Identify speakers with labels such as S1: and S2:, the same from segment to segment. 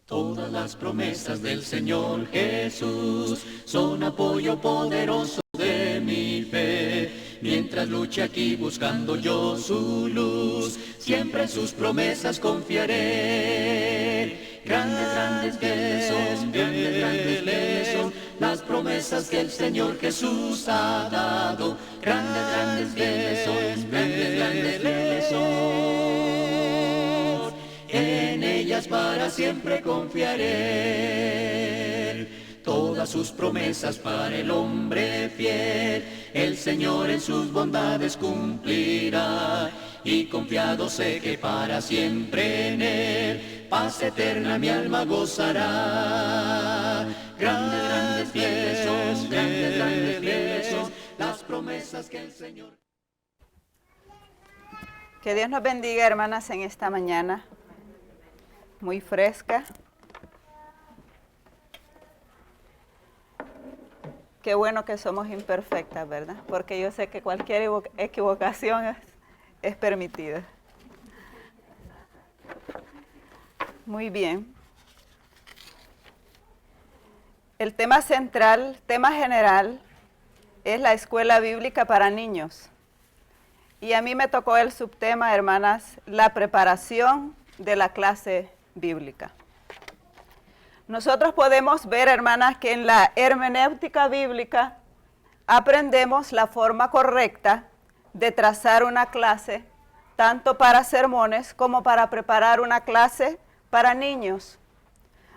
S1: Todas las promesas del Señor Jesús son apoyo poderoso de mi fe. Mientras luche aquí buscando yo su luz, siempre en sus promesas confiaré. Grandes, grandes fieles son las promesas que el Señor Jesús ha dado. Grandes, grandes fieles son, grandes fieles son. En ellas para siempre confiaré. Todas sus promesas para el hombre fiel, el Señor en sus bondades cumplirá. Y confiado sé que para siempre en Él, paz eterna mi alma gozará. Grandes, grandes fieles son, grandes fieles son las promesas que el Señor...
S2: Que Dios nos bendiga, hermanas, en esta mañana. Muy fresca. Qué bueno que somos imperfectas, ¿verdad? Porque yo sé que cualquier equivocación es permitida. Muy bien. El tema central, tema general, es la escuela bíblica para niños. Y a mí me tocó el subtema, hermanas, la preparación de la clase bíblica. Nosotros podemos ver, hermanas, que en la hermenéutica bíblica aprendemos la forma correcta de trazar una clase, tanto para sermones como para preparar una clase para niños,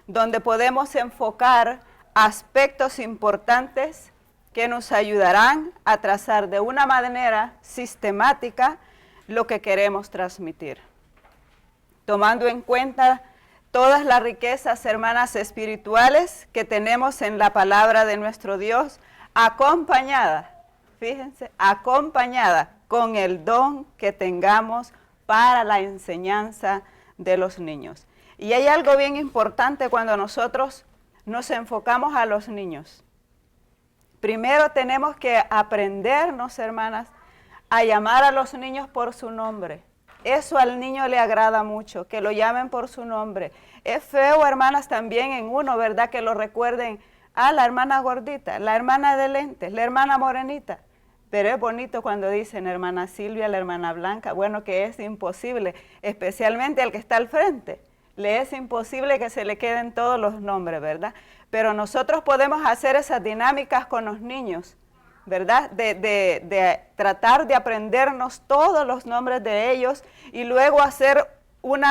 S2: donde podemos enfocar aspectos importantes que nos ayudarán a trazar de una manera sistemática lo que queremos transmitir, tomando en cuenta todas las riquezas, hermanas, espirituales que tenemos en la palabra de nuestro Dios, acompañada, fíjense, acompañada con el don que tengamos para la enseñanza de los niños. Y hay algo bien importante cuando nosotros nos enfocamos a los niños. Primero tenemos que aprendernos, hermanas, a llamar a los niños por su nombre. Eso al niño le agrada mucho, que lo llamen por su nombre. Es feo, hermanas, también en uno, ¿verdad? Que lo recuerden, la hermana gordita, la hermana de lentes, la hermana morenita. Pero es bonito cuando dicen hermana Silvia, la hermana Blanca. Bueno, que es imposible, especialmente al que está al frente. Le es imposible que se le queden todos los nombres, ¿verdad? Pero nosotros podemos hacer esas dinámicas con los niños, ¿verdad? De tratar de aprendernos todos los nombres de ellos y luego hacer un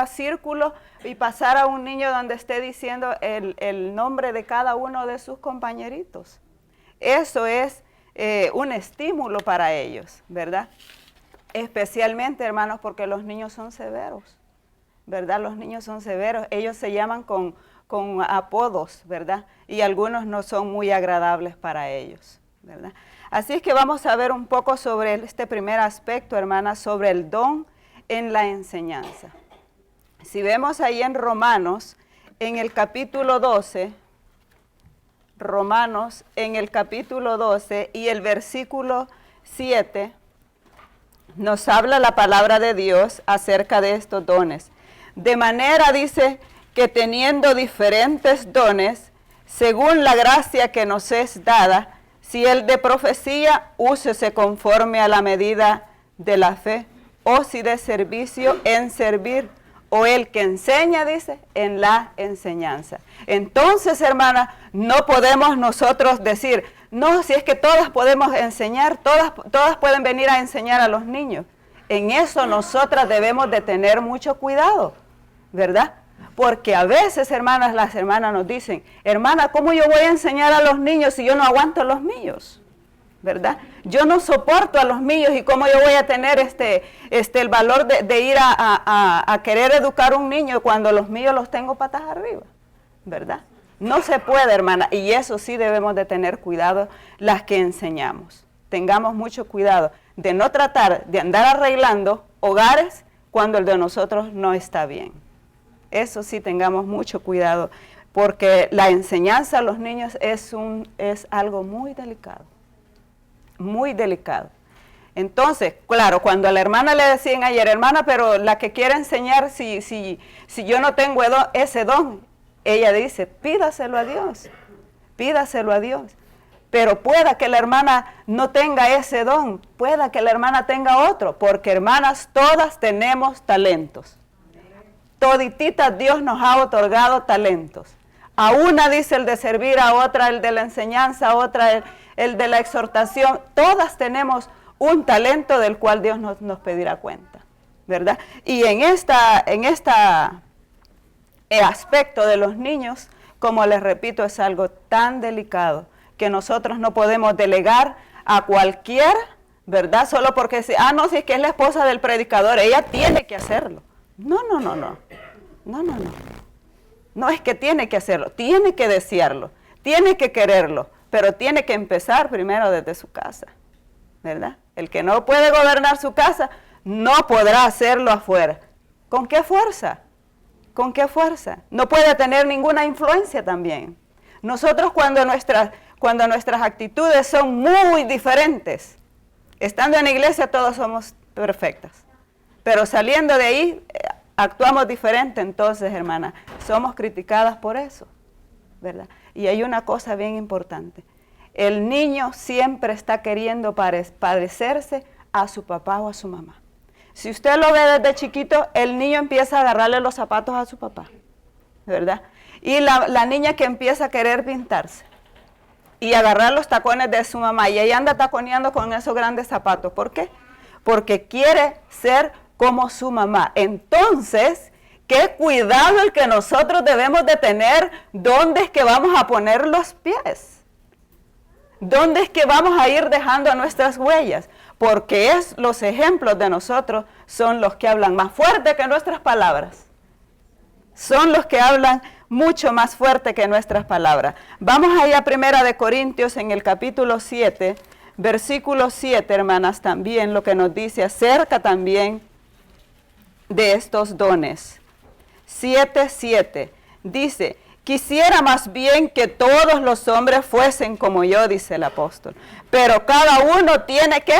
S2: círculo y pasar a un niño donde esté diciendo el nombre de cada uno de sus compañeritos. Eso es un estímulo para ellos, ¿verdad? Especialmente, hermanos, porque los niños son severos, ¿verdad? Los niños son severos, ellos se llaman con apodos, ¿verdad? Y algunos no son muy agradables para ellos, ¿verdad? Así es que vamos a ver un poco sobre este primer aspecto, hermanas, sobre el don en la enseñanza. Si vemos ahí en Romanos, en el capítulo 12, Romanos en el capítulo 12 y el versículo 7, nos habla la palabra de Dios acerca de estos dones. De manera, dice, que teniendo diferentes dones, según la gracia que nos es dada, si el de profecía, úsese conforme a la medida de la fe, o si de servicio, en servir, o el que enseña, dice, en la enseñanza. Entonces, hermana, no podemos nosotros decir, no, si es que todas podemos enseñar, todas pueden venir a enseñar a los niños. En eso nosotras debemos de tener mucho cuidado, ¿verdad? Porque a veces, hermanas, las hermanas nos dicen, hermana, ¿cómo yo voy a enseñar a los niños si yo no aguanto a los míos? ¿Verdad? Yo no soporto a los míos y cómo yo voy a tener el valor de ir a querer educar a un niño cuando los míos los tengo patas arriba, ¿verdad? No se puede, hermana, y eso sí debemos de tener cuidado las que enseñamos. Tengamos mucho cuidado de no tratar de andar arreglando hogares cuando el de nosotros no está bien. Eso sí tengamos mucho cuidado, porque la enseñanza a los niños es algo muy delicado. Muy delicado. Entonces, claro, cuando a la hermana le decían ayer, hermana, pero la que quiere enseñar, si yo no tengo ese don, ella dice, pídaselo a Dios, pídaselo a Dios. Pero pueda que la hermana no tenga ese don, pueda que la hermana tenga otro, porque hermanas, todas tenemos talentos. Todititas Dios nos ha otorgado talentos. A una dice el de servir, a otra el de la enseñanza, a otra el de la exhortación. Todas tenemos un talento del cual Dios nos pedirá cuenta, ¿verdad? Y en este aspecto de los niños, como les repito, es algo tan delicado que nosotros no podemos delegar a cualquiera, ¿verdad? Solo porque, si es que es la esposa del predicador, ella tiene que hacerlo. No. No es que tiene que hacerlo, tiene que desearlo, tiene que quererlo, pero tiene que empezar primero desde su casa, ¿verdad? El que no puede gobernar su casa, no podrá hacerlo afuera. ¿Con qué fuerza? ¿Con qué fuerza? No puede tener ninguna influencia también. Nosotros cuando nuestras actitudes son muy diferentes, estando en la iglesia todos somos perfectas, pero saliendo de ahí actuamos diferente, entonces, hermana, somos criticadas por eso, ¿verdad? Y hay una cosa bien importante. El niño siempre está queriendo parecerse a su papá o a su mamá. Si usted lo ve desde chiquito, el niño empieza a agarrarle los zapatos a su papá, ¿verdad? Y la niña que empieza a querer pintarse y agarrar los tacones de su mamá, y ella anda taconeando con esos grandes zapatos. ¿Por qué? Porque quiere ser como su mamá. Entonces, qué cuidado el que nosotros debemos de tener, dónde es que vamos a poner los pies, dónde es que vamos a ir dejando nuestras huellas, porque los ejemplos de nosotros son los que hablan más fuerte que nuestras palabras, son los que hablan mucho más fuerte que nuestras palabras. Vamos allá a 1 Corintios en el capítulo 7, versículo 7, hermanas, también lo que nos dice acerca también de estos dones. 7:7 dice, quisiera más bien que todos los hombres fuesen como yo, dice el apóstol, pero cada uno tiene ¿qué?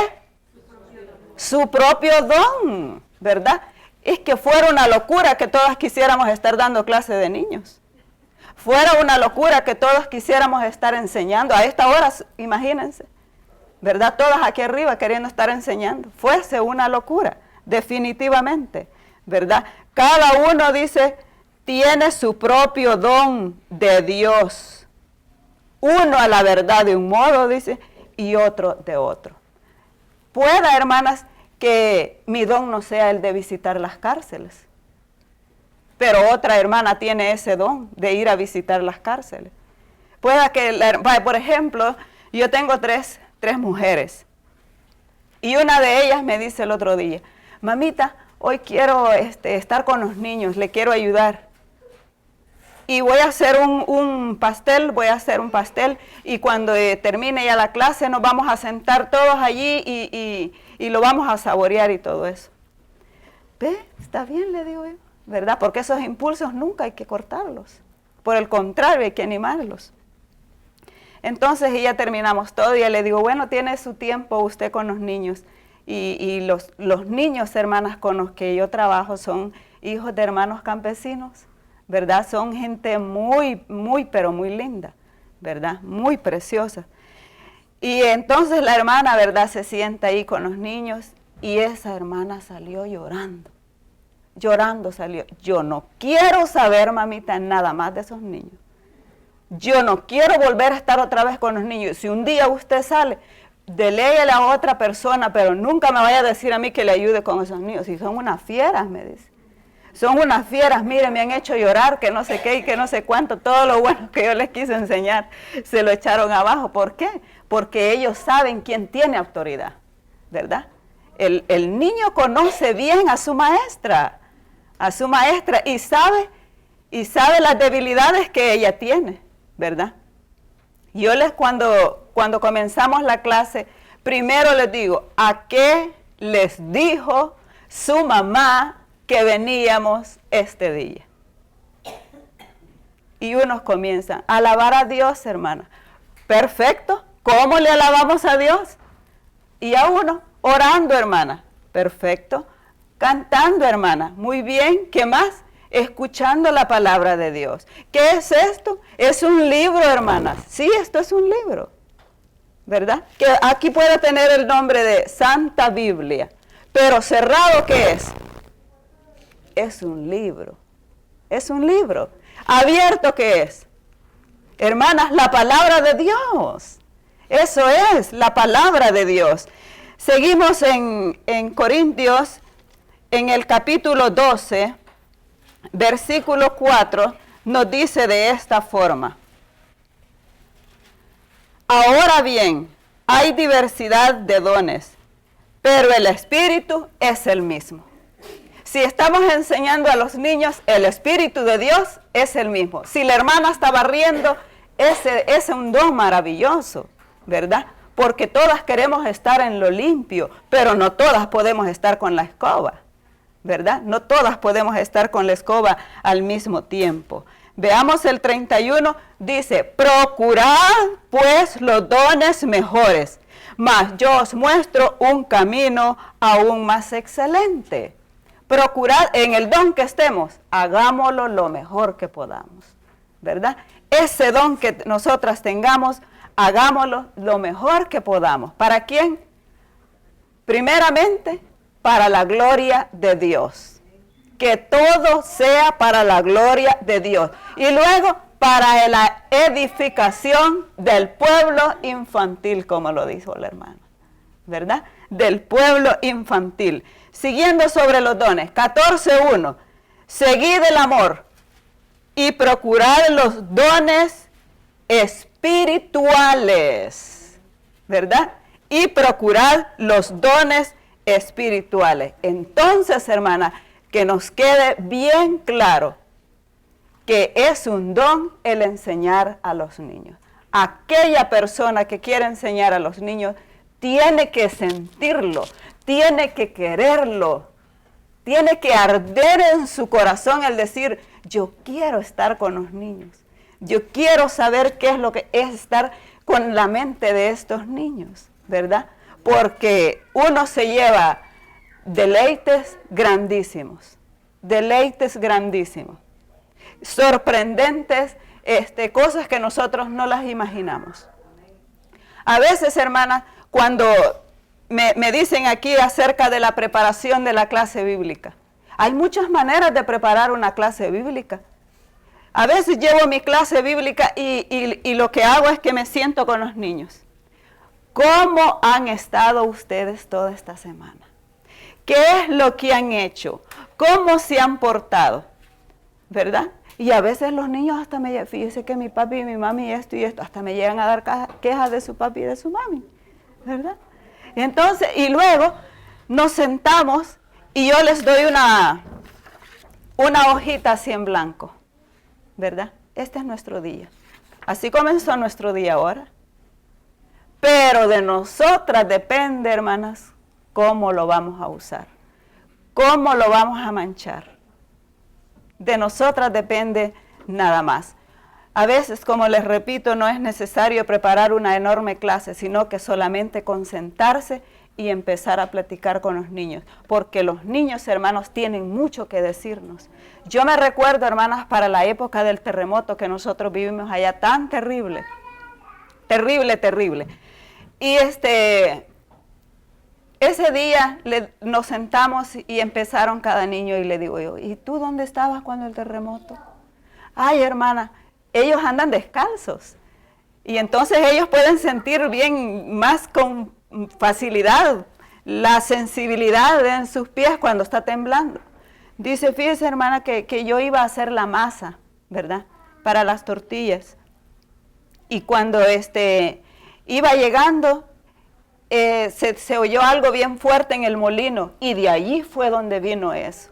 S2: Su propio don, ¿verdad? Es que fuera una locura que todas quisiéramos estar dando clase de niños. Fuera una locura que todos quisiéramos estar enseñando. A esta hora, imagínense, ¿verdad? Todas aquí arriba queriendo estar enseñando. Fuese una locura, definitivamente, ¿verdad? Cada uno, dice, tiene su propio don de Dios. Uno a la verdad de un modo, dice, y otro de otro. Pueda, hermanas, que mi don no sea el de visitar las cárceles, pero otra hermana tiene ese don de ir a visitar las cárceles. Pueda que, por ejemplo, yo tengo tres mujeres, y una de ellas me dice el otro día, mamita, hoy quiero estar con los niños, le quiero ayudar. Y voy a hacer un pastel, y cuando termine ya la clase nos vamos a sentar todos allí y lo vamos a saborear y todo eso. ¿Ve? Está bien, le digo yo, ¿verdad? Porque esos impulsos nunca hay que cortarlos. Por el contrario, hay que animarlos. Entonces ya terminamos todo y ya le digo, bueno, tiene su tiempo usted con los niños. Y los niños, hermanas, con los que yo trabajo son hijos de hermanos campesinos, ¿verdad? Son gente muy, pero muy linda, ¿verdad? Muy preciosa. Y entonces la hermana, ¿verdad? Se sienta ahí con los niños y esa hermana salió llorando. Llorando salió. Yo no quiero saber, mamita, nada más de esos niños. Yo no quiero volver a estar otra vez con los niños. Si un día usted sale, deléguele a otra persona, pero nunca me vaya a decir a mí que le ayude con esos niños. Si son unas fieras, me dice. Son unas fieras, mire, me han hecho llorar, que no sé qué y que no sé cuánto. Todo lo bueno que yo les quise enseñar, se lo echaron abajo. ¿Por qué? Porque ellos saben quién tiene autoridad, ¿verdad? El niño conoce bien a su maestra y sabe las debilidades que ella tiene, ¿verdad? Yo cuando comenzamos la clase, primero les digo, ¿a qué les dijo su mamá que veníamos este día? Y unos comienzan a alabar a Dios, hermana. Perfecto, ¿cómo le alabamos a Dios? Y a uno, Orando, hermana. Perfecto. Cantando, hermana. Muy bien. ¿Qué más? Escuchando la palabra de Dios. ¿Qué es esto? Es un libro, hermanas. Sí, esto es un libro, ¿verdad? Que aquí puede tener el nombre de Santa Biblia, pero cerrado, ¿qué es? Es un libro. Es un libro. Abierto, ¿qué es? Hermanas, la palabra de Dios. Eso es, la palabra de Dios. Seguimos en Corintios, en el capítulo 12, versículo 4, nos dice de esta forma. Ahora bien, hay diversidad de dones, pero el Espíritu es el mismo. Si estamos enseñando a los niños, el Espíritu de Dios es el mismo. Si la hermana estaba riendo, ese es un don maravilloso, ¿verdad? Porque todas queremos estar en lo limpio, pero no todas podemos estar con la escoba, ¿verdad? No todas podemos estar con la escoba al mismo tiempo. Veamos el 31, dice, procurad pues los dones mejores, mas yo os muestro un camino aún más excelente. Procurad en el don que estemos, hagámoslo lo mejor que podamos, ¿verdad? Ese don que nosotras tengamos, hagámoslo lo mejor que podamos. ¿Para quién? Primeramente, para la gloria de Dios. Que todo sea para la gloria de Dios. Y luego, para la edificación del pueblo infantil, como lo dijo la hermana, ¿verdad? Del pueblo infantil. Siguiendo sobre los dones, 14:1. Seguid el amor y procurad los dones espirituales, ¿verdad? Y procurad los dones espirituales. Entonces, hermana, que nos quede bien claro que es un don el enseñar a los niños. Aquella persona que quiere enseñar a los niños tiene que sentirlo, tiene que quererlo, tiene que arder en su corazón el decir, yo quiero estar con los niños, yo quiero saber qué es lo que es estar con la mente de estos niños, ¿verdad? Porque uno se lleva deleites grandísimos, sorprendentes, cosas que nosotros no las imaginamos. A veces, hermanas, cuando me dicen aquí acerca de la preparación de la clase bíblica, hay muchas maneras de preparar una clase bíblica. A veces llevo mi clase bíblica y lo que hago es que me siento con los niños. ¿Cómo han estado ustedes toda esta semana? ¿Qué es lo que han hecho? ¿Cómo se han portado? ¿Verdad? Y a veces los niños hasta fíjese que mi papi y mi mami esto y esto, hasta me llegan a dar quejas de su papi y de su mami, ¿verdad? Entonces, y luego nos sentamos y yo les doy una hojita así en blanco, ¿verdad? Este es nuestro día. Así comenzó nuestro día ahora. Pero de nosotras depende, hermanas, cómo lo vamos a usar, cómo lo vamos a manchar. De nosotras depende nada más. A veces, como les repito, no es necesario preparar una enorme clase, sino que solamente concentrarse y empezar a platicar con los niños, porque los niños, hermanos, tienen mucho que decirnos. Yo me recuerdo, hermanas, para la época del terremoto que nosotros vivimos allá, tan terrible, terrible. Y ese día nos sentamos y empezaron cada niño y le digo yo, ¿y tú dónde estabas cuando el terremoto? Ay, hermana, ellos andan descalzos. Y entonces ellos pueden sentir bien más con facilidad la sensibilidad en sus pies cuando está temblando. Dice, fíjese, hermana, que yo iba a hacer la masa, ¿verdad? Para las tortillas. Y cuando iba llegando, se oyó algo bien fuerte en el molino y de allí fue donde vino eso.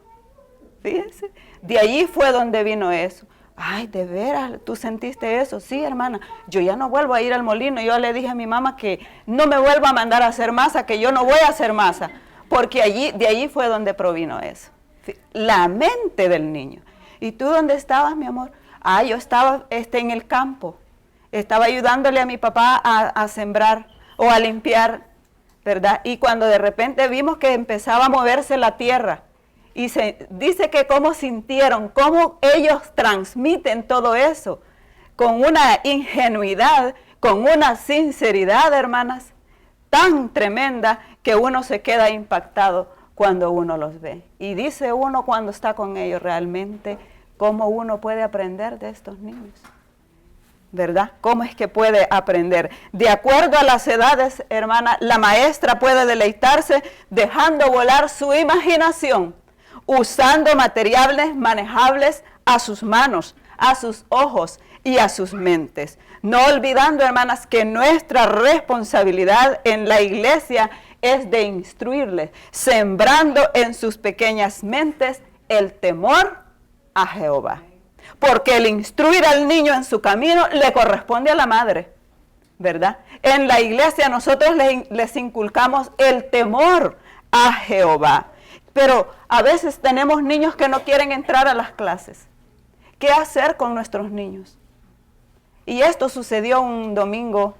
S2: Fíjense, de allí fue donde vino eso. Ay, ¿de veras tú sentiste eso? Sí, hermana, yo ya no vuelvo a ir al molino. Yo le dije a mi mamá que no me vuelva a mandar a hacer masa, que yo no voy a hacer masa, porque de allí fue donde provino eso. La mente del niño. ¿Y tú dónde estabas, mi amor? Ah, yo estaba en el campo. Estaba ayudándole a mi papá a sembrar o a limpiar ¿verdad? Y cuando de repente vimos que empezaba a moverse la tierra, y se dice que cómo sintieron, cómo ellos transmiten todo eso, con una ingenuidad, con una sinceridad, hermanas, tan tremenda que uno se queda impactado cuando uno los ve. Y dice uno cuando está con ellos realmente, cómo uno puede aprender de estos niños, ¿verdad? ¿Cómo es que puede aprender? De acuerdo a las edades, hermana, la maestra puede deleitarse dejando volar su imaginación, usando materiales manejables a sus manos, a sus ojos y a sus mentes. No olvidando, hermanas, que nuestra responsabilidad en la iglesia es de instruirles, sembrando en sus pequeñas mentes el temor a Jehová. Porque el instruir al niño en su camino le corresponde a la madre, ¿verdad? En la iglesia nosotros les inculcamos el temor a Jehová. Pero a veces tenemos niños que no quieren entrar a las clases. ¿Qué hacer con nuestros niños? Y esto sucedió un domingo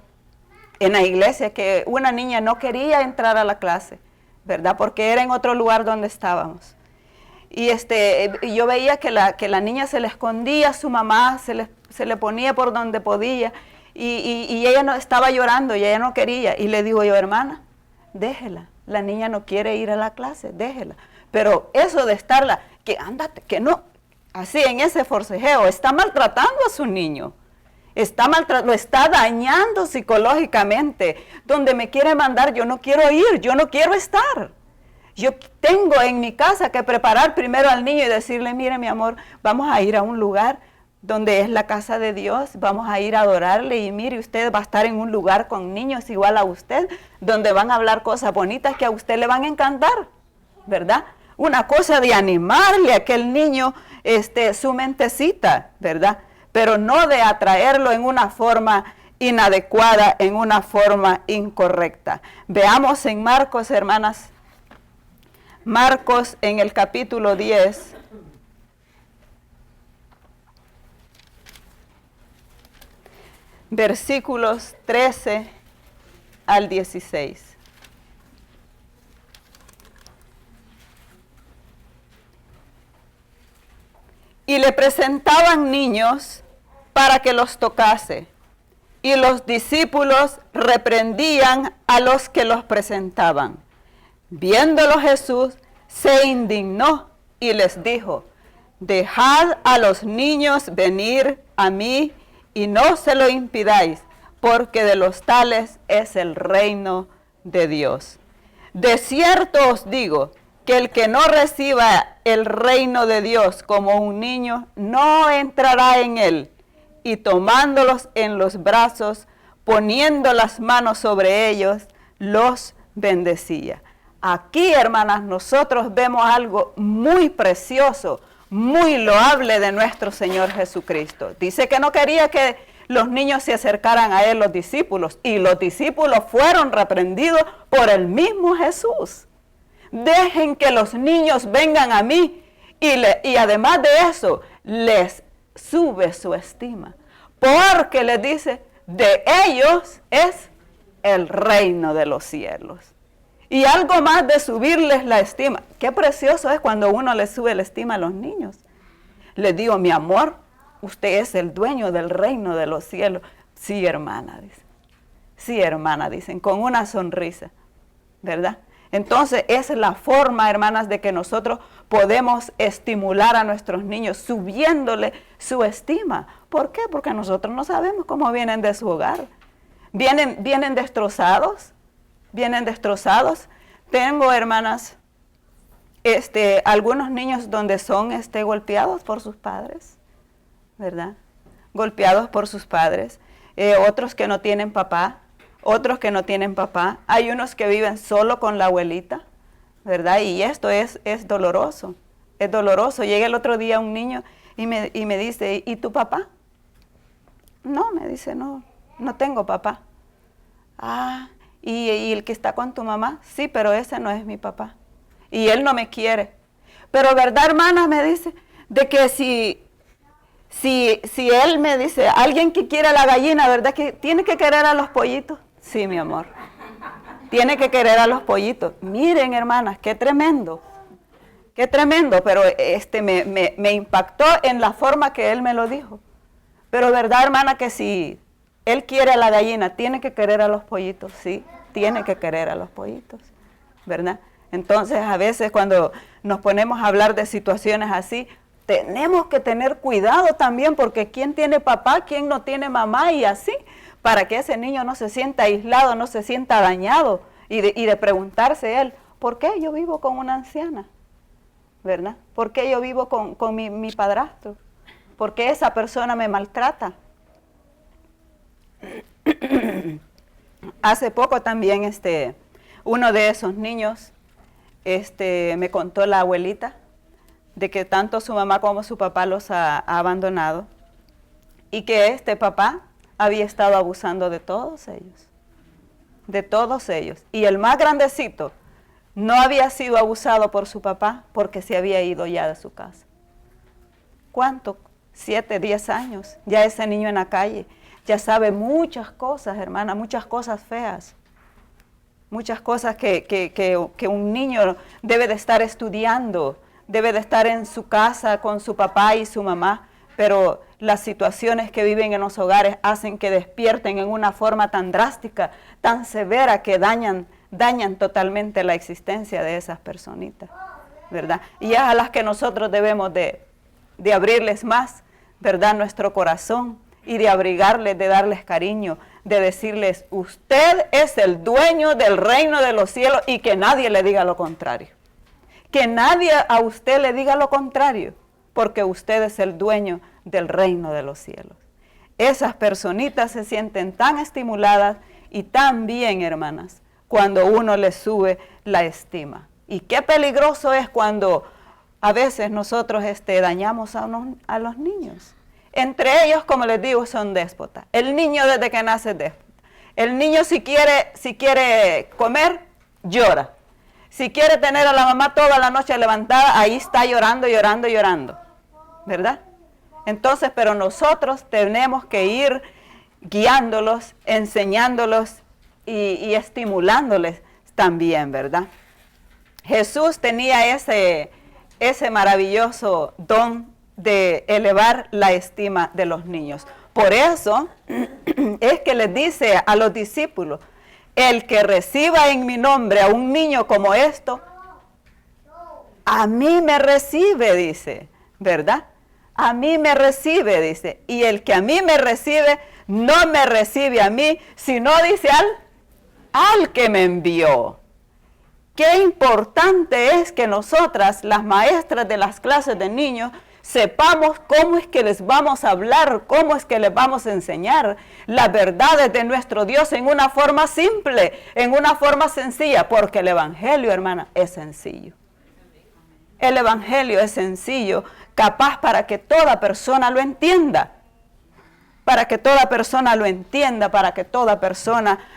S2: en la iglesia, que una niña no quería entrar a la clase, ¿verdad? Porque era en otro lugar donde estábamos. Y yo veía que la niña se le escondía a su mamá, se le ponía por donde podía, y ella no estaba llorando, y ella no quería. Y le digo yo, hermana, déjela. La niña no quiere ir a la clase, déjela. Pero eso de estarla, que ándate, que no, así en ese forcejeo, está maltratando a su niño. Lo está dañando psicológicamente. Donde me quiere mandar, yo no quiero ir, yo no quiero estar. Yo tengo en mi casa que preparar primero al niño y decirle, mire mi amor, vamos a ir a un lugar donde es la casa de Dios, vamos a ir a adorarle y mire, usted va a estar en un lugar con niños igual a usted, donde van a hablar cosas bonitas que a usted le van a encantar, ¿verdad? Una cosa de animarle a que el niño, su mentecita, ¿verdad? Pero no de atraerlo en una forma inadecuada, en una forma incorrecta. Veamos en Marcos, hermanas, Marcos en el capítulo 10, versículos 13 al 16. Y le presentaban niños para que los tocase, y los discípulos reprendían a los que los presentaban. Viéndolo Jesús, se indignó y les dijo, dejad a los niños venir a mí y no se lo impidáis, porque de los tales es el reino de Dios. De cierto os digo, que el que no reciba el reino de Dios como un niño, no entrará en él. Y tomándolos en los brazos, poniendo las manos sobre ellos, los bendecía. Aquí, hermanas, nosotros vemos algo muy precioso, muy loable de nuestro Señor Jesucristo. Dice que no quería que los niños se acercaran a él, los discípulos, y los discípulos fueron reprendidos por el mismo Jesús. Dejen que los niños vengan a mí, y además de eso, les sube su estima, porque les dice, de ellos es el reino de los cielos. Y algo más de subirles la estima. Qué precioso es cuando uno les sube la estima a los niños. Les digo, mi amor, usted es el dueño del reino de los cielos. Sí, hermana, dicen. Sí, hermana, dicen, con una sonrisa, ¿verdad? Entonces, esa es la forma, hermanas, de que nosotros podemos estimular a nuestros niños, subiéndole su estima. ¿Por qué? Porque nosotros no sabemos cómo vienen de su hogar. Vienen destrozados. Vienen destrozados. Tengo, hermanas, algunos niños donde son golpeados por sus padres, ¿verdad? Golpeados por sus padres. Otros que no tienen papá. Otros que no tienen papá. Hay unos que viven solo con la abuelita, ¿verdad? Y esto es doloroso. Es doloroso. Llega el otro día un niño y me dice, ¿y tu papá? No, me dice, no tengo papá. Ah, ¿y el que está con tu mamá? Sí, pero ese no es mi papá. Y él no me quiere. Pero verdad, hermana, me dice, de que si él me dice, alguien que quiera la gallina, ¿verdad? Que tiene que querer a los pollitos. Sí, mi amor. tiene que querer a los pollitos. Miren, hermanas, qué tremendo, pero me impactó en la forma que él me lo dijo. Pero verdad, hermana, que si él quiere a la gallina, tiene que querer a los pollitos, sí, tiene que querer a los pollitos, ¿verdad? Entonces, a veces cuando nos ponemos a hablar de situaciones así, tenemos que tener cuidado también, porque quién tiene papá, quién no tiene mamá, y así, para que ese niño no se sienta aislado, no se sienta dañado, y de preguntarse él, ¿por qué yo vivo con una anciana? ¿Verdad? ¿Por qué yo vivo con mi padrastro? ¿Por qué esa persona me maltrata? Hace poco también uno de esos niños me contó la abuelita de que tanto su mamá como su papá los ha abandonado y que este papá había estado abusando de todos ellos. Y el más grandecito no había sido abusado por su papá porque se había ido ya de su casa. ¿Cuánto? 7, 10 años, ya ese niño en la calle, ya sabe muchas cosas, hermana, muchas cosas feas, muchas cosas que un niño debe de estar estudiando, debe de estar en su casa con su papá y su mamá, pero las situaciones que viven en los hogares hacen que despierten en una forma tan drástica, tan severa, que dañan totalmente la existencia de esas personitas, ¿verdad? Y es a las que nosotros debemos de abrirles más, ¿verdad?, nuestro corazón, y de abrigarles, de darles cariño, de decirles, usted es el dueño del reino de los cielos, y que nadie le diga lo contrario. Que nadie a usted le diga lo contrario, porque usted es el dueño del reino de los cielos. Esas personitas se sienten tan estimuladas y tan bien, hermanas, cuando uno les sube la estima. Y qué peligroso es cuando a veces nosotros dañamos a los niños. Entre ellos, como les digo, son déspotas. El niño desde que nace es déspota. El niño si quiere comer, llora. Si quiere tener a la mamá toda la noche levantada, ahí está llorando, ¿verdad? Entonces, pero nosotros tenemos que ir guiándolos, enseñándolos y estimulándoles también, ¿verdad? Jesús tenía ese maravilloso don de elevar la estima de los niños. Por eso es que les dice a los discípulos, el que reciba en mi nombre a un niño como esto, a mí me recibe, dice, ¿verdad? A mí me recibe, dice, y el que a mí me recibe, no me recibe a mí, sino, dice, al que me envió. Qué importante es que nosotras, las maestras de las clases de niños, sepamos cómo es que les vamos a hablar, cómo es que les vamos a enseñar las verdades de nuestro Dios en una forma simple, en una forma sencilla, porque el Evangelio, hermana, es sencillo. El Evangelio es sencillo, capaz para que toda persona lo entienda, para que toda persona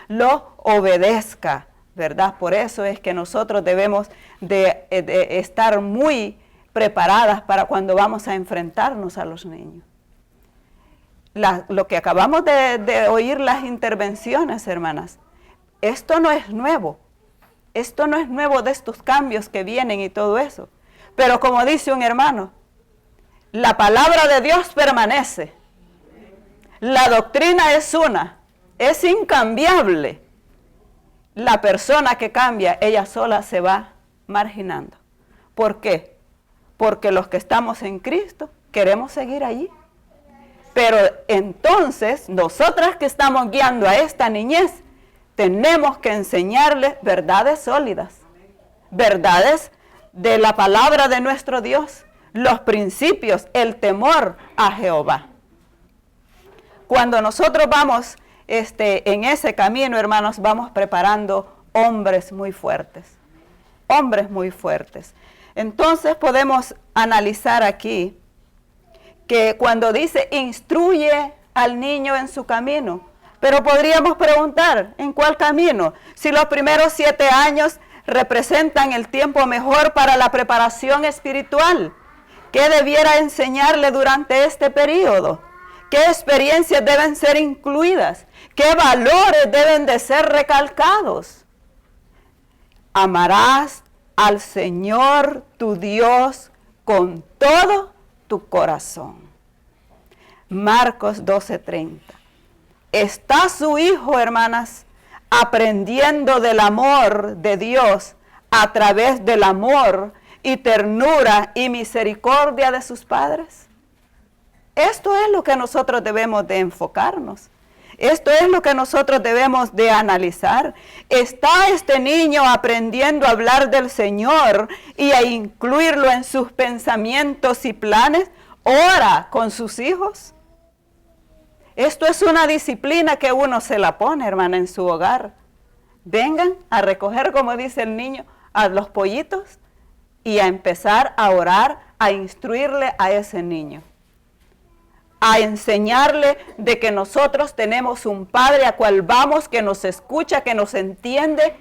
S2: lo obedezca, ¿verdad? Por eso es que nosotros debemos de estar muy preparadas para cuando vamos a enfrentarnos a los niños. Lo que acabamos de oír, las intervenciones, hermanas, esto no es nuevo. Esto no es nuevo de estos cambios que vienen y todo eso. Pero como dice un hermano, la palabra de Dios permanece. La doctrina es una, es incambiable. La persona que cambia, ella sola se va marginando. ¿Por qué? Porque los que estamos en Cristo queremos seguir allí. Pero entonces, nosotras que estamos guiando a esta niñez, tenemos que enseñarles verdades sólidas, verdades de la palabra de nuestro Dios, los principios, el temor a Jehová. Cuando nosotros vamos en ese camino, hermanos, vamos preparando hombres muy fuertes. Hombres muy fuertes. Entonces podemos analizar aquí que cuando dice instruye al niño en su camino, pero podríamos preguntar, ¿en cuál camino? Si los primeros 7 años representan el tiempo mejor para la preparación espiritual, ¿qué debiera enseñarle durante este periodo? ¿Qué experiencias deben ser incluidas? ¿Qué valores deben de ser recalcados? Amarás al Señor tu Dios con todo tu corazón. Marcos 12:30. Está su hijo, hermanas, aprendiendo del amor de Dios a través del amor y ternura y misericordia de sus padres. Esto es lo que nosotros debemos de enfocarnos. Esto es lo que nosotros debemos de analizar. ¿Está este niño aprendiendo a hablar del Señor y a incluirlo en sus pensamientos y planes? ¿Ora con sus hijos? Esto es una disciplina que uno se la pone, hermana, en su hogar. Vengan a recoger, como dice el niño, a los pollitos y a empezar a orar, a instruirle a ese niño. A enseñarle de que nosotros tenemos un Padre a cual vamos, que nos escucha, que nos entiende,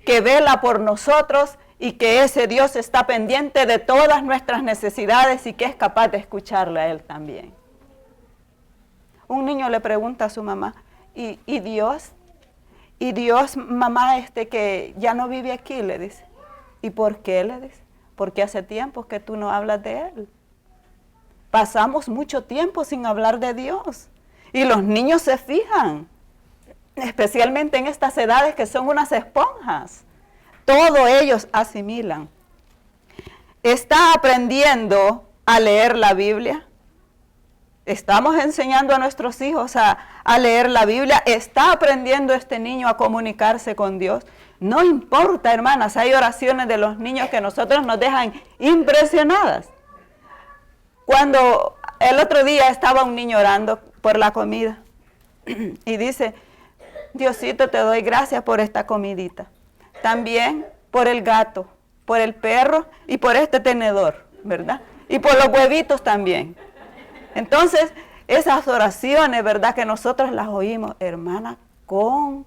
S2: que vela por nosotros y que ese Dios está pendiente de todas nuestras necesidades y que es capaz de escucharle a Él también. Un niño le pregunta a su mamá, ¿y Dios? ¿Y Dios, mamá, que ya no vive aquí? Le dice. ¿Y por qué? Le dice. Porque hace tiempo que tú no hablas de Él. Pasamos mucho tiempo sin hablar de Dios. Y los niños se fijan, especialmente en estas edades que son unas esponjas. Todo ellos asimilan. ¿Está aprendiendo a leer la Biblia? ¿Estamos enseñando a nuestros hijos a leer la Biblia? ¿Está aprendiendo este niño a comunicarse con Dios? No importa, hermanas, hay oraciones de los niños que nosotros nos dejan impresionadas. Cuando el otro día estaba un niño orando por la comida y dice, Diosito, te doy gracias por esta comidita. También por el gato, por el perro y por este tenedor, ¿verdad? Y por los huevitos también. Entonces, esas oraciones, ¿verdad? Que nosotros las oímos, hermana, con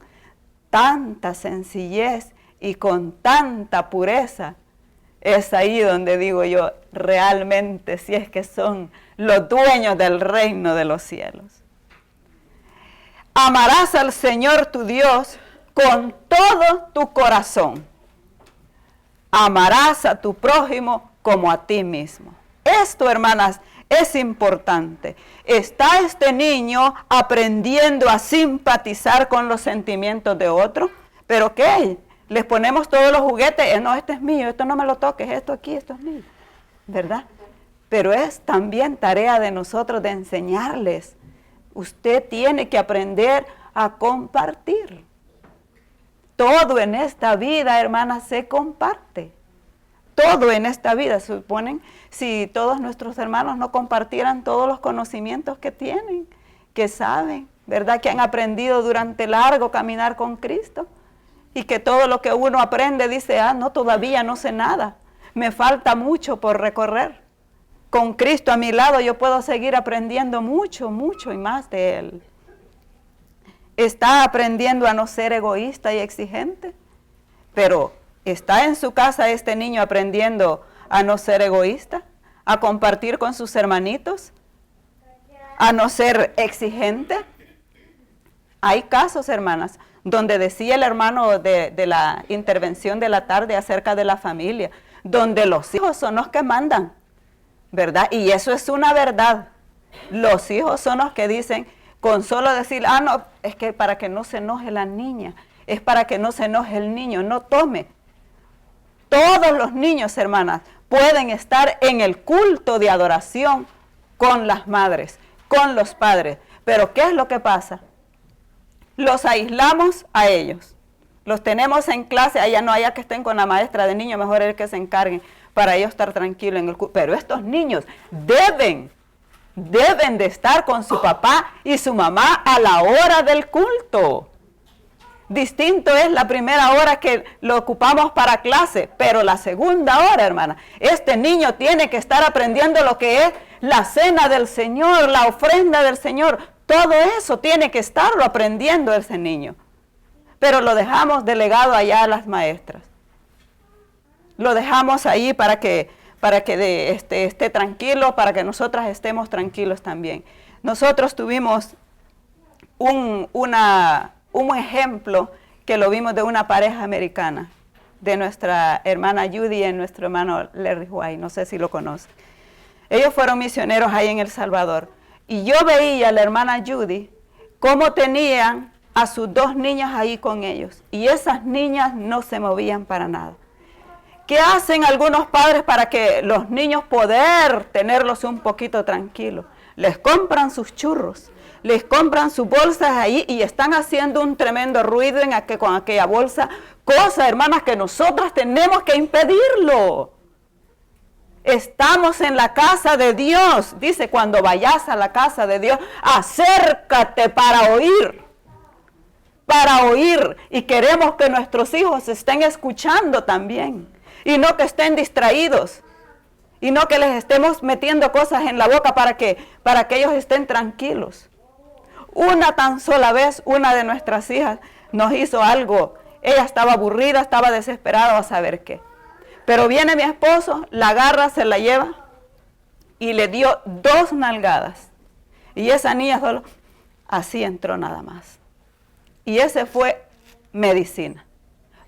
S2: tanta sencillez y con tanta pureza. Es ahí donde digo yo, realmente, si es que son los dueños del reino de los cielos. Amarás al Señor tu Dios con todo tu corazón. Amarás a tu prójimo como a ti mismo. Esto, hermanas, es importante. ¿Está este niño aprendiendo a simpatizar con los sentimientos de otro? ¿Pero qué? Les ponemos todos los juguetes, no, este es mío, esto no me lo toques, esto aquí, esto es mío, ¿verdad? Pero es también tarea de nosotros de enseñarles. Usted tiene que aprender a compartir. Todo en esta vida, hermanas, se comparte. Todo en esta vida, suponen, si todos nuestros hermanos no compartieran todos los conocimientos que tienen, que saben, ¿verdad? Que han aprendido durante largo caminar con Cristo. Y que todo lo que uno aprende dice, no, todavía no sé nada. Me falta mucho por recorrer. Con Cristo a mi lado yo puedo seguir aprendiendo mucho, mucho y más de Él. ¿Está aprendiendo a no ser egoísta y exigente? Pero, ¿está en su casa este niño aprendiendo a no ser egoísta? ¿A compartir con sus hermanitos? ¿A no ser exigente? Hay casos, hermanas, donde decía el hermano de la intervención de la tarde acerca de la familia, donde los hijos son los que mandan, ¿verdad? Y eso es una verdad. Los hijos son los que dicen, con solo decir, no, es que para que no se enoje la niña, es para que no se enoje el niño, no tome. Todos los niños, hermanas, pueden estar en el culto de adoración con las madres, con los padres. Pero ¿qué es lo que pasa? Los aislamos a ellos. Los tenemos en clase, allá no, allá que estén con la maestra de niños, mejor es que se encarguen para ellos estar tranquilos en el culto. Pero estos niños deben de estar con su papá y su mamá a la hora del culto. Distinto es la primera hora que lo ocupamos para clase, pero la segunda hora, hermana, este niño tiene que estar aprendiendo lo que es la cena del Señor, la ofrenda del Señor. Todo eso tiene que estarlo aprendiendo ese niño. Pero lo dejamos delegado allá a las maestras. Lo dejamos ahí para que esté tranquilo, para que nosotras estemos tranquilos también. Nosotros tuvimos un ejemplo que lo vimos de una pareja americana. de nuestra hermana Judy y nuestro hermano Larry White, no sé si lo conocen. Ellos fueron misioneros ahí en El Salvador. Y yo veía a la hermana Judy cómo tenían a sus 2 niñas ahí con ellos. Y esas niñas no se movían para nada. ¿Qué hacen algunos padres para que los niños poder tenerlos un poquito tranquilos? Les compran sus churros, les compran sus bolsas ahí y están haciendo un tremendo ruido con aquella bolsa. Cosa, hermanas, que nosotras tenemos que impedirlo. Estamos en la casa de Dios. Dice, cuando vayas a la casa de Dios, acércate para oír. Para oír. Y queremos que nuestros hijos estén escuchando también. Y no que estén distraídos. Y no que les estemos metiendo cosas en la boca para que ellos estén tranquilos. Una tan sola vez, una de nuestras hijas nos hizo algo. Ella estaba aburrida, estaba desesperada a saber qué. Pero viene mi esposo, la agarra, se la lleva y le dio 2 nalgadas. Y esa niña solo así entró nada más. Y ese fue medicina.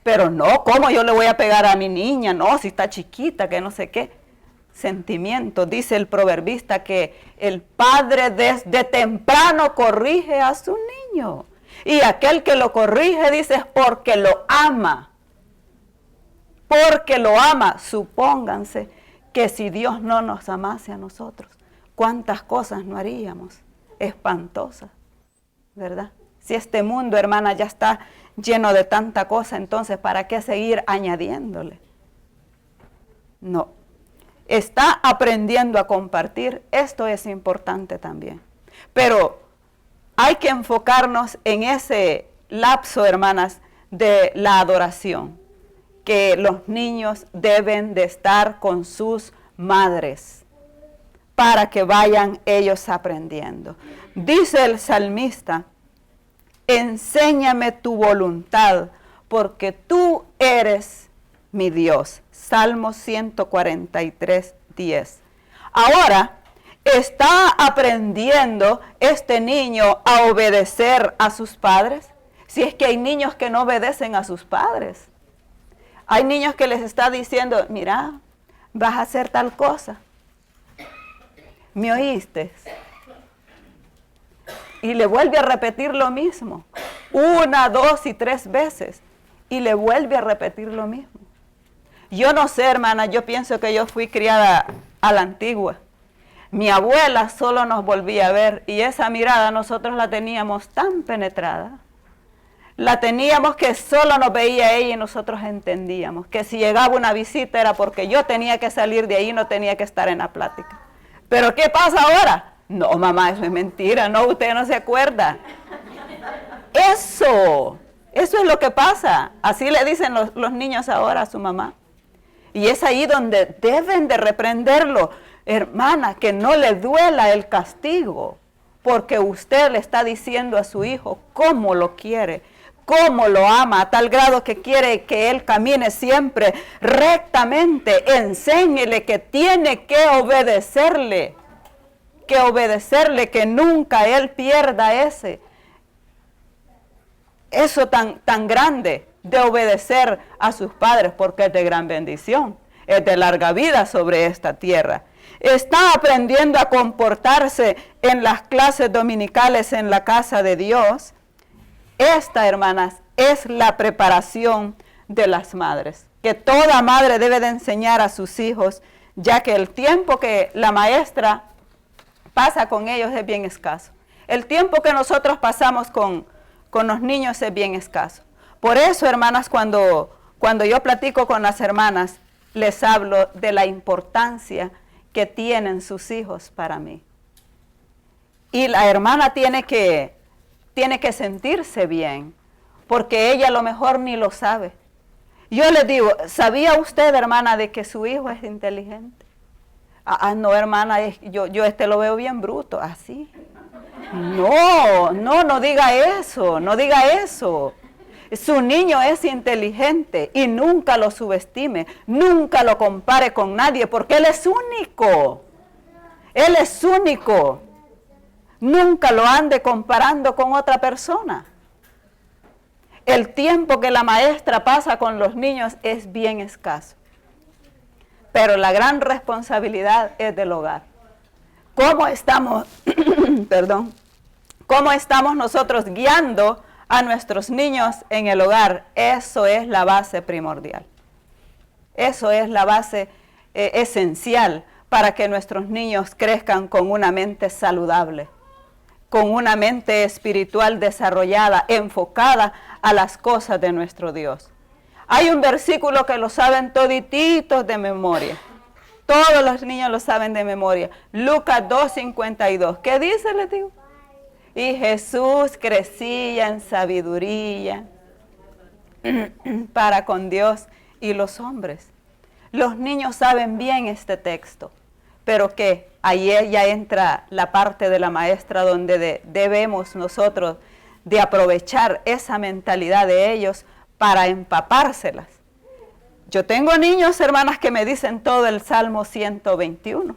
S2: Pero no, ¿cómo yo le voy a pegar a mi niña? No, si está chiquita, que no sé qué. Sentimiento, dice el proverbista, que el padre desde temprano corrige a su niño. Y aquel que lo corrige, dice, es porque lo ama. Porque lo ama. Supónganse que si Dios no nos amase a nosotros, ¿cuántas cosas no haríamos? Espantosas, ¿verdad? Si este mundo, hermana, ya está lleno de tanta cosa, entonces, ¿para qué seguir añadiéndole? No. Está aprendiendo a compartir. Esto es importante también. Pero hay que enfocarnos en ese lapso, hermanas, de la adoración. Que los niños deben de estar con sus madres para que vayan ellos aprendiendo. Dice el salmista, enséñame tu voluntad, porque tú eres mi Dios. Salmo 143, 10. Ahora, ¿está aprendiendo este niño a obedecer a sus padres? Si es que hay niños que no obedecen a sus padres. Hay niños que les está diciendo, mira, vas a hacer tal cosa. ¿Me oíste? Y le vuelve a repetir lo mismo. 1, 2 y 3 veces. Y le vuelve a repetir lo mismo. Yo no sé, hermana, yo pienso que yo fui criada a la antigua. Mi abuela solo nos volvía a ver y esa mirada nosotros la teníamos tan penetrada. La teníamos que solo nos veía ella y nosotros entendíamos que si llegaba una visita era porque yo tenía que salir de ahí, no tenía que estar en la plática. ¿Pero qué pasa ahora? No, mamá, eso es mentira, no, usted no se acuerda. Eso es lo que pasa. Así le dicen los niños ahora a su mamá. Y es ahí donde deben de reprenderlo. Hermana, que no le duela el castigo, porque usted le está diciendo a su hijo cómo lo quiere, cómo lo ama, a tal grado que quiere que él camine siempre rectamente. Enséñele que tiene que obedecerle, que nunca él pierda eso tan grande de obedecer a sus padres, porque es de gran bendición, es de larga vida sobre esta tierra. Está aprendiendo a comportarse en las clases dominicales en la casa de Dios. Esta, hermanas, es la preparación de las madres, que toda madre debe de enseñar a sus hijos, ya que el tiempo que la maestra pasa con ellos es bien escaso. El tiempo que nosotros pasamos con los niños es bien escaso. Por eso, hermanas, cuando yo platico con las hermanas, les hablo de la importancia que tienen sus hijos para mí. Y la hermana tiene que sentirse bien, porque ella a lo mejor ni lo sabe. Yo les digo, ¿sabía usted, hermana, de que su hijo es inteligente? No, hermana, yo lo veo bien bruto, así. No diga eso, no diga eso. Su niño es inteligente y nunca lo subestime, nunca lo compare con nadie, porque él es único. Él es único. Nunca lo ande comparando con otra persona. el tiempo que la maestra pasa con los niños es bien escaso. Pero la gran responsabilidad es del hogar. ¿Cómo estamos, perdón, cómo estamos nosotros guiando a nuestros niños en el hogar? Eso es la base primordial. Eso es la base esencial para que nuestros niños crezcan con una mente saludable, con una mente espiritual desarrollada, enfocada a las cosas de nuestro Dios. Hay un versículo que lo saben todititos de memoria. Todos los niños lo saben de memoria. Lucas 2:52. ¿Qué dice, les digo? Y Jesús crecía en sabiduría para con Dios y los hombres. Los niños saben bien este texto, pero que ahí ya entra la parte de la maestra donde debemos nosotros de aprovechar esa mentalidad de ellos para empapárselas. Yo tengo niños, hermanas, que me dicen todo el Salmo 121.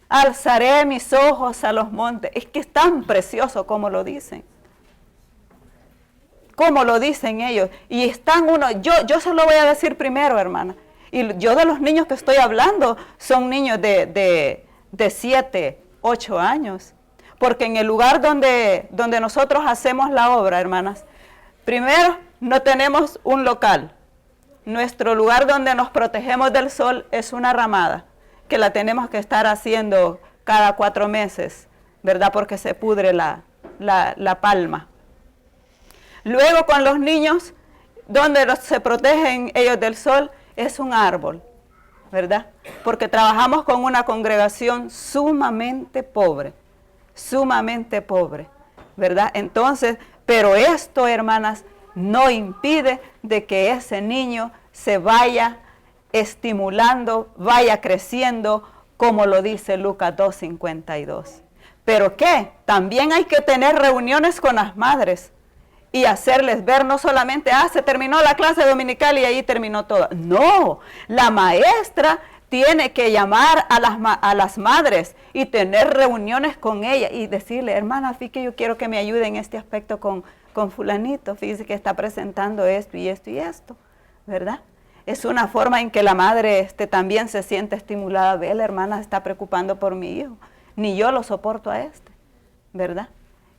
S2: Alzaré mis ojos a los montes. Es que es tan precioso como lo dicen. Como lo dicen ellos. Y están yo se lo voy a decir primero, hermana. Y yo de los niños que estoy hablando son niños de 7, 8 años. Porque en el lugar donde nosotros hacemos la obra, hermanas, primero no tenemos un local. Nuestro lugar donde nos protegemos del sol es una ramada, que la tenemos que estar haciendo cada 4 meses, ¿verdad? Porque se pudre la palma. Luego con los niños, donde se protegen ellos del sol, es un árbol, ¿verdad? Porque trabajamos con una congregación sumamente pobre, ¿verdad? Entonces, pero esto, hermanas, no impide de que ese niño se vaya estimulando, vaya creciendo, como lo dice Lucas 2:52. ¿Pero qué? También hay que tener reuniones con las madres y hacerles ver no solamente, se terminó la clase dominical y ahí terminó todo. No, la maestra tiene que llamar a las madres y tener reuniones con ellas y decirle, hermana, fíjate, yo quiero que me ayude en este aspecto con fulanito, fíjese que está presentando esto y esto y esto, ¿verdad? Es una forma en que la madre también se siente estimulada. Ve, la hermana se está preocupando por mi hijo, ni yo lo soporto a ¿verdad?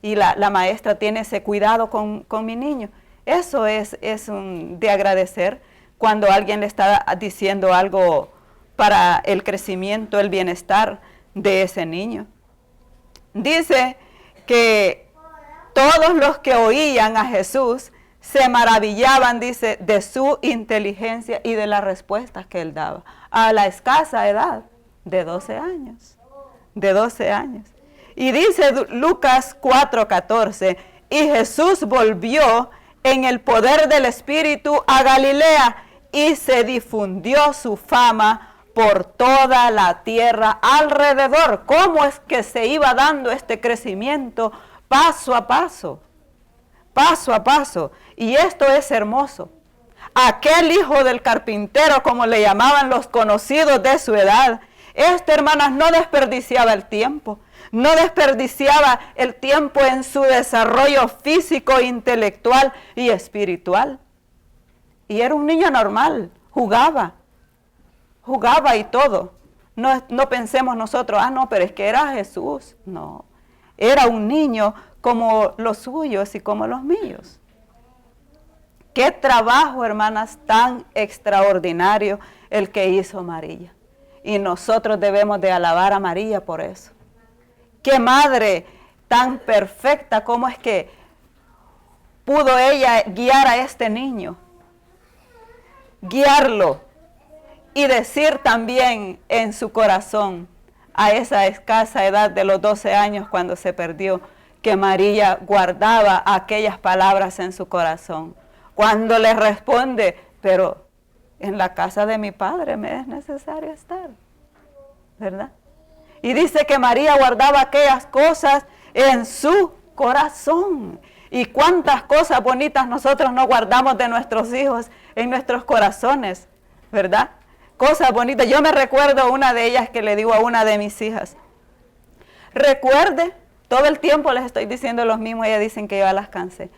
S2: Y la maestra tiene ese cuidado con mi niño. Eso es de agradecer cuando alguien le está diciendo algo para el crecimiento, el bienestar de ese niño. Dice que todos los que oían a Jesús se maravillaban, dice, de su inteligencia y de las respuestas que él daba. A la escasa edad de 12 años. De 12 años. Y dice Lucas 4:14, y Jesús volvió en el poder del Espíritu a Galilea y se difundió su fama por toda la tierra alrededor. ¿Cómo es que se iba dando este crecimiento? Paso a paso, paso a paso. Y esto es hermoso. Aquel hijo del carpintero, como le llamaban los conocidos de su edad, hermanas, no desperdiciaba el tiempo. No desperdiciaba el tiempo en su desarrollo físico, intelectual y espiritual. Y era un niño normal, jugaba y todo. No pensemos nosotros, no, pero es que era Jesús. No, era un niño como los suyos y como los míos. Qué trabajo, hermanas, tan extraordinario el que hizo María. Y nosotros debemos de alabar a María por eso. Qué madre tan perfecta, cómo es que pudo ella guiar a este niño. Guiarlo y decir también en su corazón, a esa escasa edad de los 12 años cuando se perdió, que María guardaba aquellas palabras en su corazón. Cuando le responde, pero en la casa de mi padre me es necesario estar, ¿verdad? Y dice que María guardaba aquellas cosas en su corazón. Y cuántas cosas bonitas nosotros no guardamos de nuestros hijos en nuestros corazones, ¿verdad? Cosas bonitas. Yo me recuerdo una de ellas que le digo a una de mis hijas. Recuerde, todo el tiempo les estoy diciendo los mismos, ellas dicen que yo las cansé.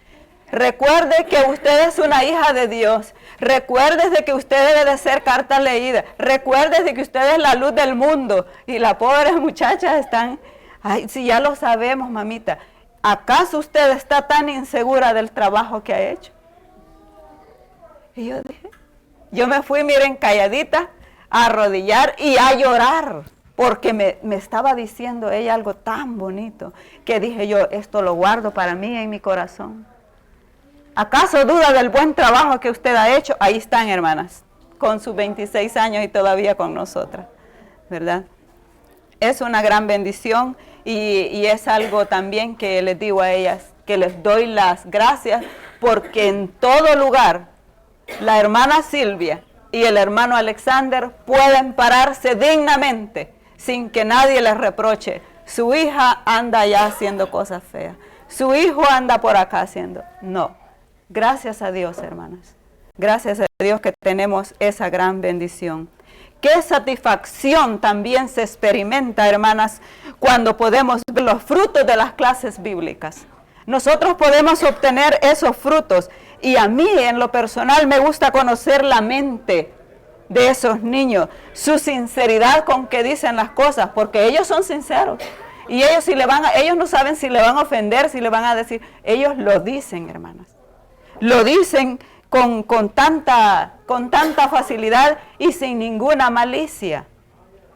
S2: Recuerde que usted es una hija de Dios. Recuerde de que usted debe de ser carta leída. Recuerde de que usted es la luz del mundo. Y las pobres muchachas están, ay, si ya lo sabemos, mamita. ¿Acaso usted está tan insegura del trabajo que ha hecho? Y yo dije, yo me fui, miren, calladita, a arrodillar y a llorar. Porque me estaba diciendo ella algo tan bonito que dije yo, esto lo guardo para mí en mi corazón. ¿Acaso duda del buen trabajo que usted ha hecho? Ahí están, hermanas, con sus 26 años y todavía con nosotras, ¿verdad? Es una gran bendición y es algo también que les digo a ellas, que les doy las gracias porque en todo lugar la hermana Silvia y el hermano Alexander pueden pararse dignamente sin que nadie les reproche. Su hija anda allá haciendo cosas feas. Su hijo anda por acá haciendo. No. Gracias a Dios, hermanas. Gracias a Dios que tenemos esa gran bendición. Qué satisfacción también se experimenta, hermanas, cuando podemos ver los frutos de las clases bíblicas. Nosotros podemos obtener esos frutos. Y a mí, en lo personal, me gusta conocer la mente de esos niños, su sinceridad con que dicen las cosas, porque ellos son sinceros. Y ellos, ellos no saben si le van a ofender, si le van a decir. Ellos lo dicen, hermanas. Lo dicen con tanta facilidad y sin ninguna malicia,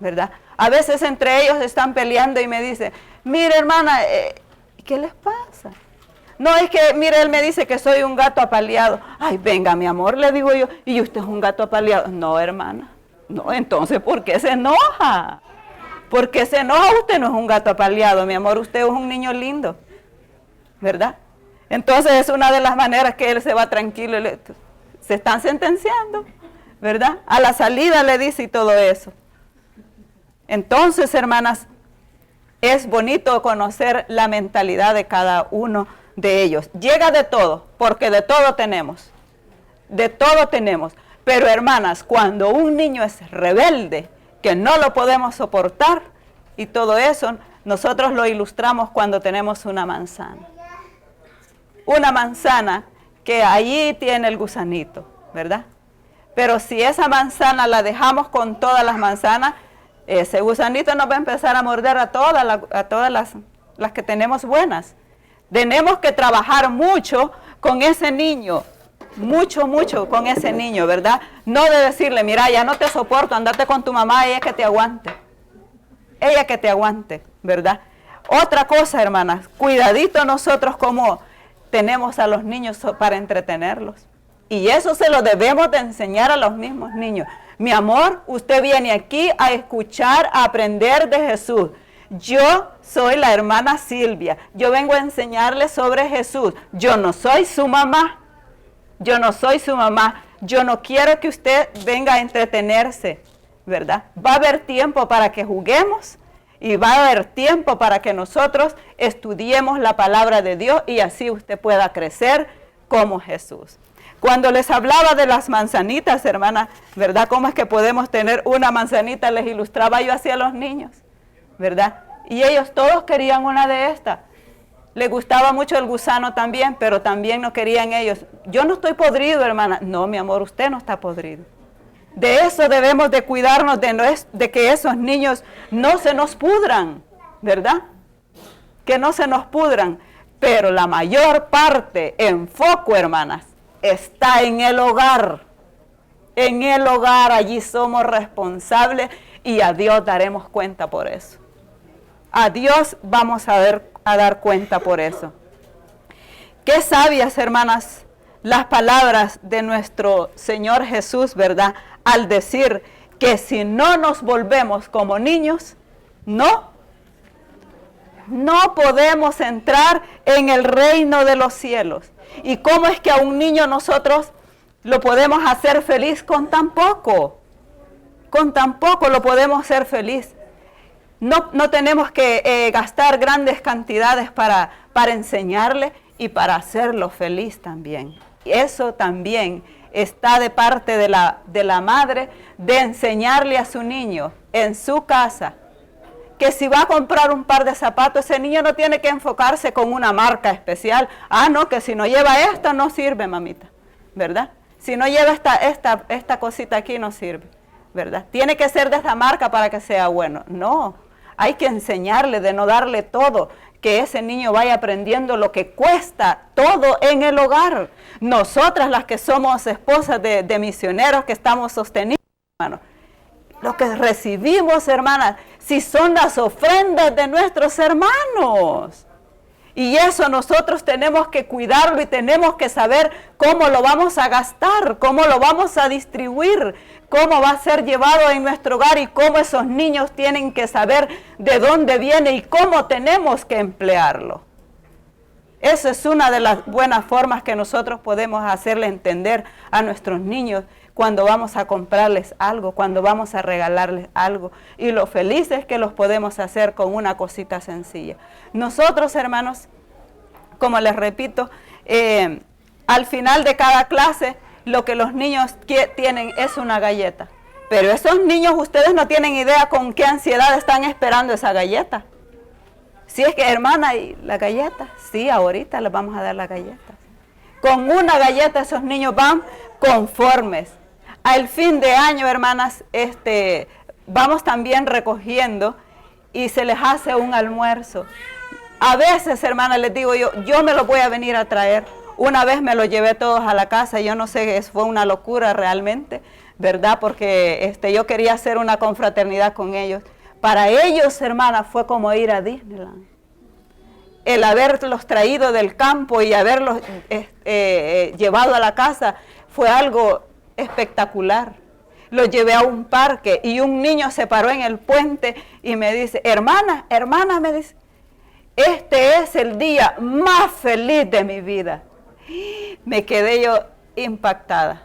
S2: ¿verdad? A veces entre ellos están peleando y me dicen, mire hermana, ¿qué les pasa? No, es que, mire, él me dice que soy un gato apaleado. Ay, venga, mi amor, le digo yo, ¿y usted es un gato apaleado? No, hermana. No, entonces, ¿por qué se enoja? ¿Por qué se enoja? Usted no es un gato apaleado, mi amor, usted es un niño lindo, ¿verdad? Entonces, es una de las maneras que él se va tranquilo. Se están sentenciando, ¿verdad? A la salida le dice y todo eso. Entonces, hermanas, es bonito conocer la mentalidad de cada uno de ellos. Llega de todo, porque de todo tenemos. De todo tenemos. Pero hermanas, cuando un niño es rebelde, que no lo podemos soportar, y todo eso, nosotros lo ilustramos cuando tenemos una manzana. Una manzana que allí tiene el gusanito, ¿verdad? Pero si esa manzana la dejamos con todas las manzanas, ese gusanito nos va a empezar a morder a todas las que tenemos buenas. Tenemos que trabajar mucho con ese niño, mucho con ese niño, ¿verdad? No de decirle, mira, ya no te soporto, andate con tu mamá, ella que te aguante. Ella que te aguante, ¿verdad? Otra cosa, hermanas, cuidadito nosotros como tenemos a los niños para entretenerlos. Y eso se lo debemos de enseñar a los mismos niños. Mi amor, usted viene aquí a escuchar, a aprender de Jesús. Yo soy la hermana Silvia. Yo vengo a enseñarle sobre Jesús. Yo no soy su mamá. Yo no soy su mamá. Yo no quiero que usted venga a entretenerse, ¿verdad? Va a haber tiempo para que juguemos y va a haber tiempo para que nosotros estudiemos la palabra de Dios y así usted pueda crecer como Jesús. Cuando les hablaba de las manzanitas, hermana, ¿verdad? ¿Cómo es que podemos tener una manzanita? Les ilustraba yo así a los niños, ¿verdad? Y ellos todos querían una de estas. Les gustaba mucho el gusano también, pero también no querían ellos. Yo no estoy podrido, hermana. No, mi amor, usted no está podrido. De eso debemos de cuidarnos, de que esos niños no se nos pudran, ¿verdad? Que no se nos pudran. Pero la mayor parte, en foco, hermanas, está en el hogar. En el hogar, allí somos responsables y a Dios daremos cuenta por eso. A Dios vamos a dar cuenta por eso. Qué sabias, hermanas, las palabras de nuestro Señor Jesús, ¿verdad? Al decir que si no nos volvemos como niños, no podemos entrar en el reino de los cielos. ¿Y cómo es que a un niño nosotros lo podemos hacer feliz con tan poco? Con tan poco lo podemos hacer feliz. No tenemos que gastar grandes cantidades para enseñarle y para hacerlo feliz también. Y eso también está de parte de la madre, de enseñarle a su niño en su casa que si va a comprar un par de zapatos, ese niño no tiene que enfocarse con una marca especial. Ah, no, que si no lleva esta no sirve, mamita, ¿verdad? Si no lleva esta cosita aquí no sirve, ¿verdad? Tiene que ser de esta marca para que sea bueno. No, hay que enseñarle de no darle todo, que ese niño vaya aprendiendo lo que cuesta todo en el hogar. Nosotras las que somos esposas de misioneros que estamos sosteniendo, hermanos, lo que recibimos, hermanas, si son las ofrendas de nuestros hermanos. Y eso nosotros tenemos que cuidarlo y tenemos que saber cómo lo vamos a gastar, cómo lo vamos a distribuir, cómo va a ser llevado en nuestro hogar y cómo esos niños tienen que saber de dónde viene y cómo tenemos que emplearlo. Esa es una de las buenas formas que nosotros podemos hacerle entender a nuestros niños cuando vamos a comprarles algo, cuando vamos a regalarles algo. Y lo felices que los podemos hacer con una cosita sencilla. Nosotros, hermanos, como les repito, al final de cada clase, lo que los niños tienen es una galleta. Pero esos niños, ustedes no tienen idea con qué ansiedad están esperando esa galleta. Si es que, hermana, ¿y la galleta? Sí, ahorita les vamos a dar la galleta. Con una galleta esos niños van conformes. Al fin de año, hermanas, vamos también recogiendo y se les hace un almuerzo. A veces, hermanas, les digo yo me lo voy a venir a traer. Una vez me lo llevé todos a la casa, yo no sé, fue una locura realmente, ¿verdad? Porque yo quería hacer una confraternidad con ellos. Para ellos, hermanas, fue como ir a Disneyland. El haberlos traído del campo y haberlos llevado a la casa fue algo espectacular. Lo llevé a un parque y un niño se paró en el puente y me dice, hermana, me dice, este es el día más feliz de mi vida. Me quedé yo impactada,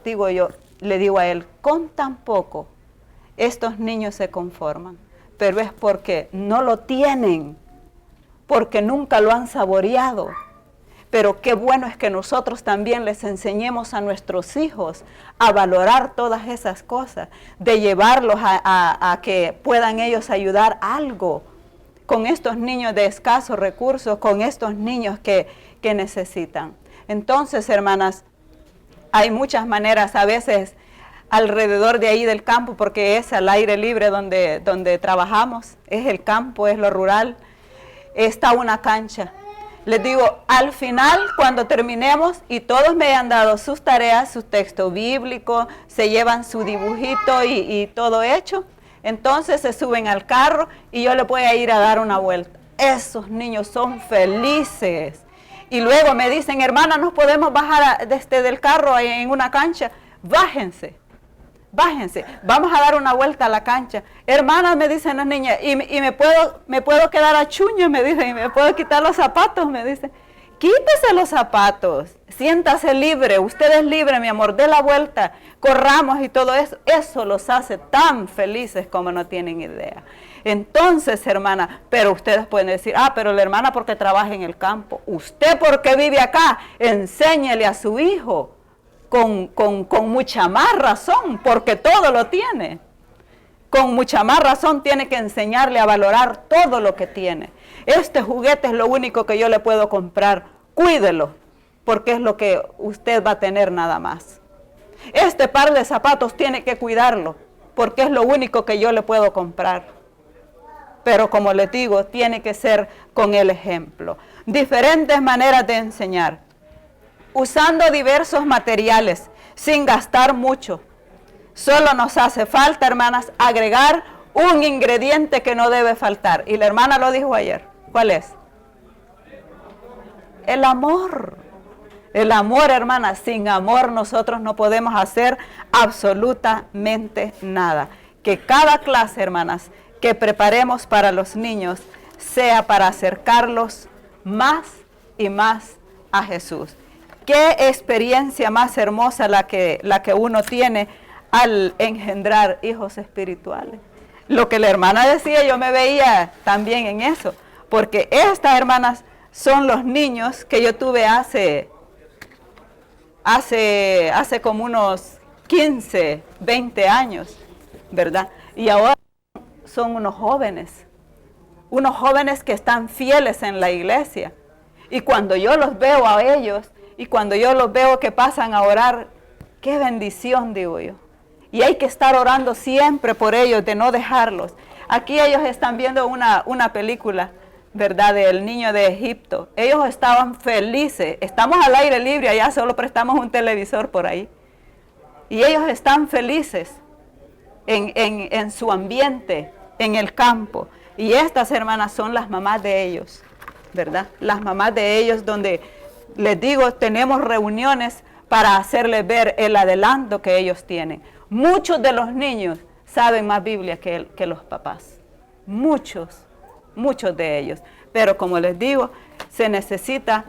S2: digo yo, le digo a él, con tan poco estos niños se conforman, pero es porque no lo tienen, porque nunca lo han saboreado. Pero qué bueno es que nosotros también les enseñemos a nuestros hijos a valorar todas esas cosas, de llevarlos a que puedan ellos ayudar algo con estos niños de escasos recursos, con estos niños que necesitan. Entonces, hermanas, hay muchas maneras a veces alrededor de ahí del campo, porque es al aire libre donde trabajamos, es el campo, es lo rural, está una cancha. Les digo, al final, cuando terminemos y todos me han dado sus tareas, su texto bíblico, se llevan su dibujito y todo hecho, entonces se suben al carro y yo les voy a ir a dar una vuelta. Esos niños son felices. Y luego me dicen, hermana, ¿nos podemos bajar del carro en una cancha? Bájense, vamos a dar una vuelta a la cancha. Hermana, me dicen las niñas, y me puedo quedar a chuño, me dicen, y me puedo quitar los zapatos, me dicen. Quítese los zapatos, siéntase libre, usted es libre, mi amor, dé la vuelta, corramos y todo eso. Eso los hace tan felices como no tienen idea. Entonces, hermana, pero ustedes pueden decir, pero la hermana porque trabaja en el campo. Usted porque vive acá, enséñele a su hijo con mucha más razón, porque todo lo tiene. Con mucha más razón tiene que enseñarle a valorar todo lo que tiene. Este juguete es lo único que yo le puedo comprar. Cuídelo, porque es lo que usted va a tener nada más. Este par de zapatos tiene que cuidarlo, porque es lo único que yo le puedo comprar. Pero como les digo, tiene que ser con el ejemplo. Diferentes maneras de enseñar. Usando diversos materiales, sin gastar mucho. Solo nos hace falta, hermanas, agregar un ingrediente que no debe faltar. Y la hermana lo dijo ayer. ¿Cuál es? El amor. El amor, hermanas. Sin amor nosotros no podemos hacer absolutamente nada. Que cada clase, hermanas, que preparemos para los niños sea para acercarlos más y más a Jesús. Qué experiencia más hermosa la que uno tiene al engendrar hijos espirituales. Lo que la hermana decía, yo me veía también en eso, porque estas hermanas son los niños que yo tuve hace como unos 15, 20 años, ¿verdad? Y ahora son unos jóvenes que están fieles en la iglesia. Y cuando yo los veo a ellos, y cuando yo los veo que pasan a orar, qué bendición, digo yo. Y hay que estar orando siempre por ellos, de no dejarlos. Aquí ellos están viendo una película, ¿verdad?, del niño de Egipto. Ellos estaban felices. Estamos al aire libre, allá solo prestamos un televisor por ahí. Y ellos están felices en su ambiente, en el campo. Y estas hermanas son las mamás de ellos, ¿verdad? Las mamás de ellos, donde les digo, tenemos reuniones para hacerles ver el adelanto que ellos tienen. Muchos de los niños saben más Biblia que los papás. Muchos de ellos. Pero como les digo, se necesita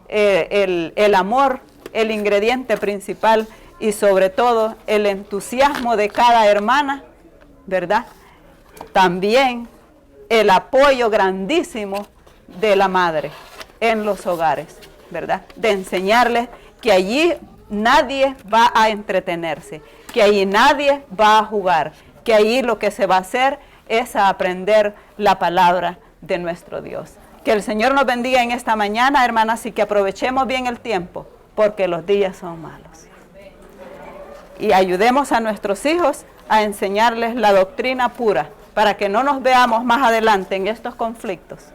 S2: el amor, el ingrediente principal, y sobre todo el entusiasmo de cada hermana, ¿verdad? También el apoyo grandísimo de la madre en los hogares, ¿verdad? De enseñarles que allí nadie va a entretenerse, que allí nadie va a jugar, que allí lo que se va a hacer es a aprender la palabra de nuestro Dios. Que el Señor nos bendiga en esta mañana, hermanas, y que aprovechemos bien el tiempo, porque los días son malos. Y ayudemos a nuestros hijos a enseñarles la doctrina pura, para que no nos veamos más adelante en estos conflictos,